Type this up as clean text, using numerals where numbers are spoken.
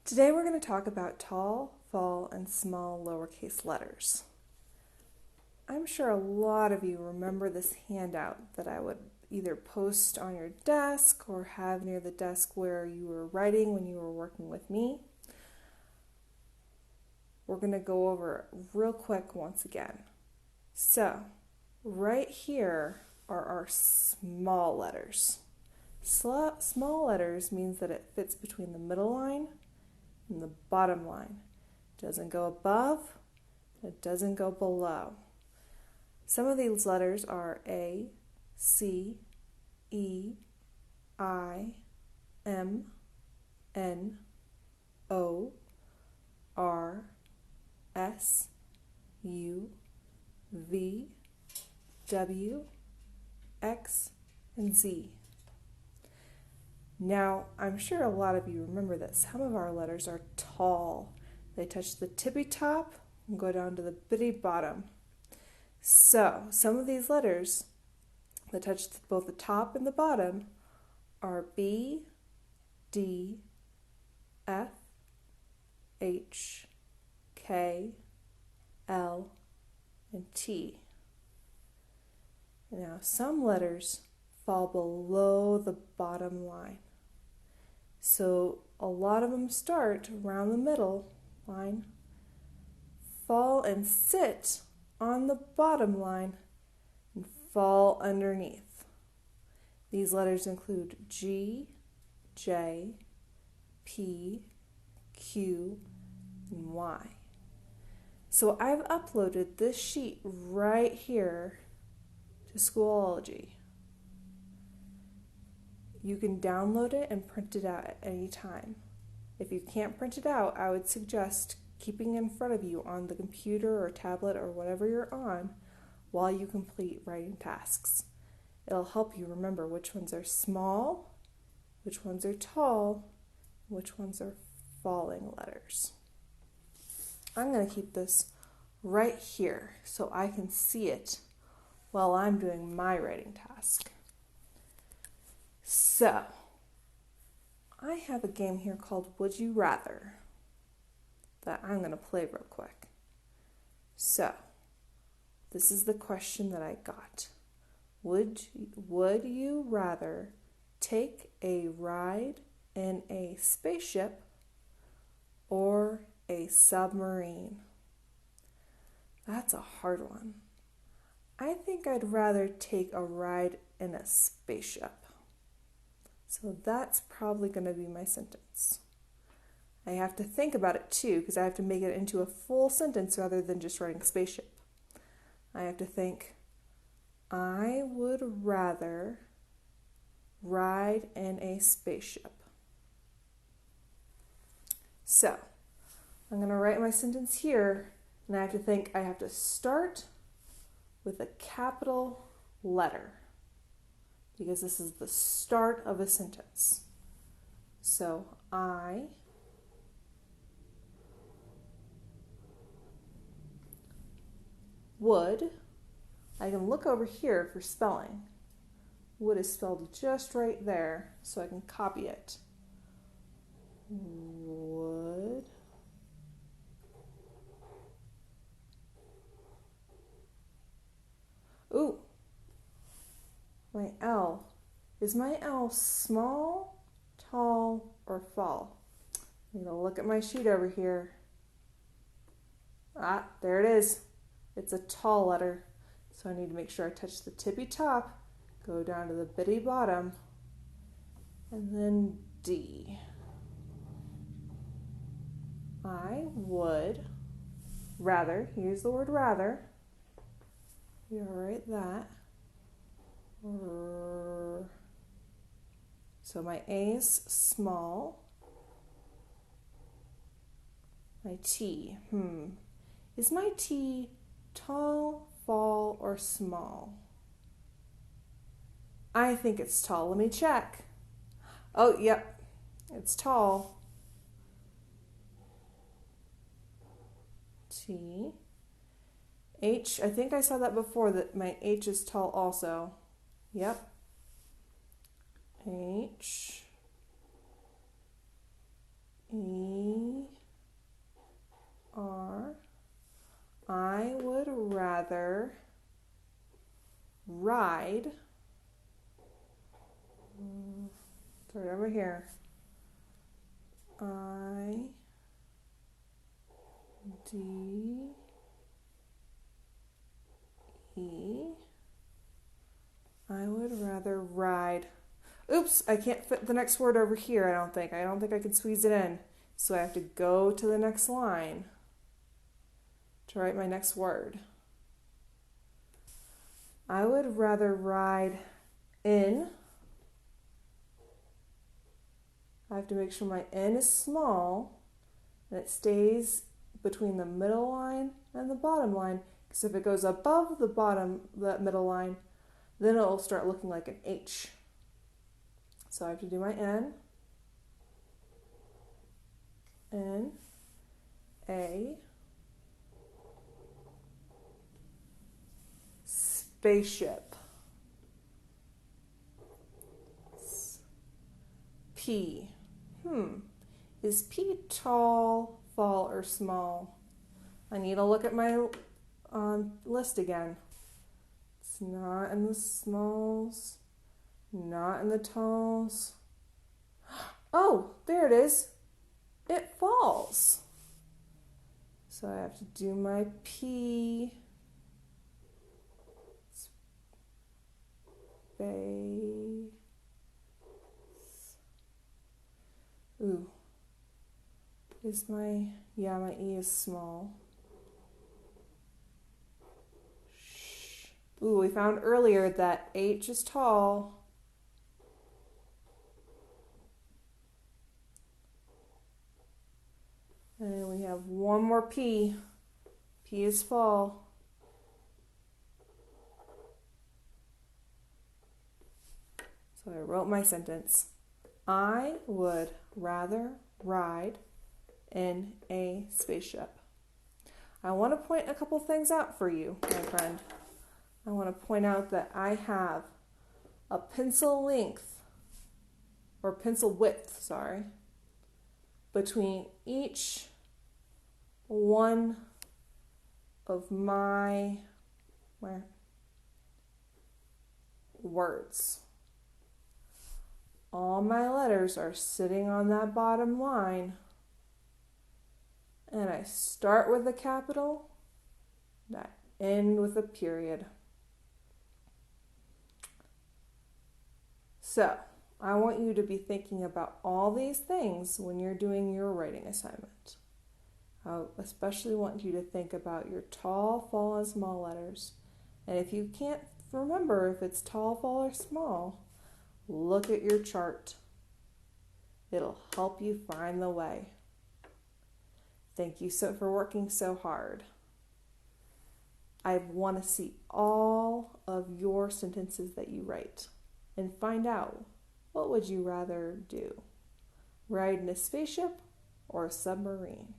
Today we're going to talk about tall, fall, and small lowercase letters. I'm sure a lot of you remember this handout that I would either post on your desk or have near the desk where you were writing when you were working with me. We're going to go over it real quick once again. So, right here are our small letters. Small letters means that it fits between the middle line and the bottom line. It doesn't go above, it doesn't go below. Some of these letters are A, C, E, I, M, N, O, R, S, U, V, W, X, and Z. Now, I'm sure a lot of you remember that some of our letters are tall. They touch the tippy top and go down to the bitty bottom. So, some of these letters that touch both the top and the bottom are B, D, F, H, K, L, and T. Now, some letters fall below the bottom line. So a lot of them start around the middle line, fall and sit on the bottom line, and fall underneath. These letters include G, J, P, Q, and Y. So I've uploaded this sheet right here to Schoolology. You can download it and print it out at any time. If you can't print it out, I would suggest keeping it in front of you on the computer or tablet or whatever you're on while you complete writing tasks. It'll help you remember which ones are small, which ones are tall, which ones are falling letters. I'm going to keep this right here so I can see it while I'm doing my writing task. So, I have a game here called Would You Rather that I'm going to play real quick. So, this is the question that I got. Would you rather take a ride in a spaceship or a submarine? That's a hard one. I think I'd rather take a ride in a spaceship. So that's probably going to be my sentence. I have to think about it too, because I have to make it into a full sentence rather than just writing spaceship. I have to think, I would rather ride in a spaceship. So, I'm going to write my sentence here, and I have to think I have to start with a capital letter, because this is the start of a sentence. So, I would, I can look over here for spelling. Would is spelled just right there, so I can copy it. Would. Ooh. My L. Is my L small, tall, or fall? I'm going to look at my sheet over here. Ah, there it is. It's a tall letter. So I need to make sure I touch the tippy top, go down to the bitty bottom, and then D. I would rather, here's the word rather. We'll write that. So my A is small. My T, is my T tall, fall, or small? I think it's tall. Let me check. Oh, yep, it's tall. T. H, I think I saw that before, that my H is tall also. Yep. H, E, ride. Start over here. I D E. I would rather ride. Oops, I can't fit the next word over here, I don't think. I don't think I can squeeze it in. So I have to go to the next line to write my next word. I would rather ride in. I have to make sure my N is small and it stays between the middle line and the bottom line. Because if it goes above the middle line, then it'll start looking like an H. So I have to do my N, A, spaceship, P. Is P tall, fall, or small? I need to look at my list again. It's not in the smalls, not in the talls. Oh, there it is. It falls. So I have to do my P. Space. Ooh. My E is small. Ooh, we found earlier that H is tall. And we have one more P. P is fall. So I wrote my sentence. I would rather ride in a spaceship. I want to point a couple things out for you, my friend. I want to point out that I have a pencil width, between each one of my words. All my letters are sitting on that bottom line, and I start with a capital, and I end with a period. So, I want you to be thinking about all these things when you're doing your writing assignment. I especially want you to think about your tall, fall, and small letters. And if you can't remember if it's tall, fall, or small, look at your chart. It'll help you find the way. Thank you for working so hard. I want to see all of your sentences that you write and find out, what would you rather do? Ride in a spaceship or a submarine?